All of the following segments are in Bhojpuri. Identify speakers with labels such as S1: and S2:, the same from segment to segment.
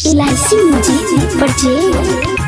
S1: इलायची म्यूजिक परचेज।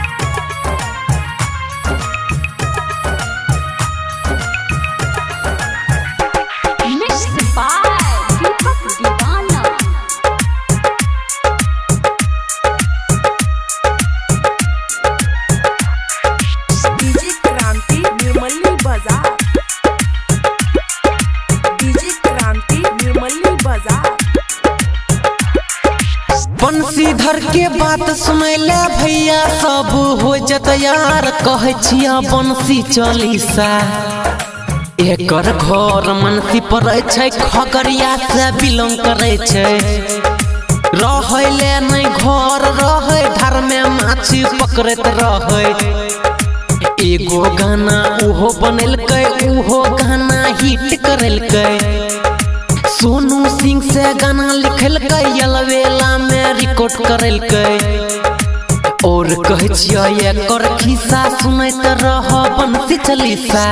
S2: बंशीधर के बात सुनैले भैया सब हो जत यार, कहे छिया बंशी चालीसा। एकर घर मनसी पड़े छै, खगड़िया से बिलोंग करे छै। रहले नहीं घर रहे, धार में माछी पकड़त रहे। एगो गाना उहो बनैलकै, उहो गाना हिट करेलकै। सोनू सिंह से गाना लिखलकै, अलवेला में रिकॉर्ड करेलकै। और कहे छियै एकर खिस्सा सुनैत रह बंशी चालीसा।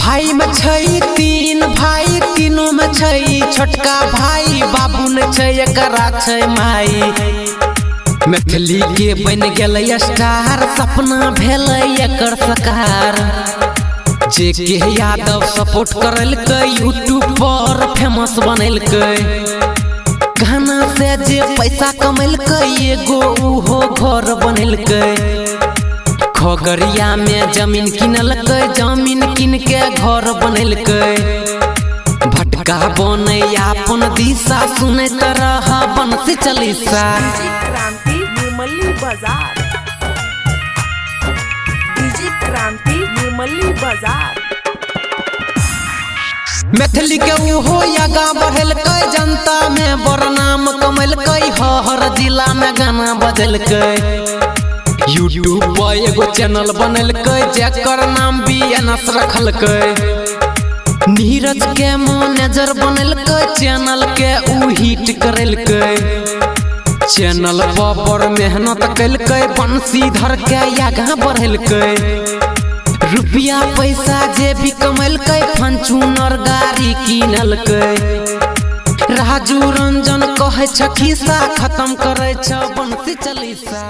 S2: भाई में छै तीन भाई, तीनों में छै छोटका भाई। बाबू ने छै एकरा छै माई। मैथिली के बन गए स्टार, सपना भेले एकर साकार। जे के यादव सपोर्ट करलकै, यूट्यूब पर फेमस बनैलकै। गाना से जे पैसा कमेलकै, एगो उहो घर बनैलकै। खगड़िया में जमीन किनलकै, जमीन किन के घर बनैलकै। भटका बने अपन दिशा, सुनैत रह बंशी चालीसा। मैथिली के उहो आगा बढ़ेलकै, जनता में बड़ नाम कमेलकै। हर जिला में गाना बजेलकै। यूट्यूब पर एगो चैनल बनैलकै, जेकर नाम BNS रखलकै। नीरज के मैनेजर बनैलकै, चैनल के उ हिट करेलकै। चैनल पर बड़ मेहनत कैलकै, बंशीधर के आगा बढ़ेलकै। रुपया पैसा जे भी कमेलकै, फॉर्च्यूनर गाड़ी किनलकै। राजू रंजन कहे छ खिस्सा, खत्म करे छ बंशी चालीसा।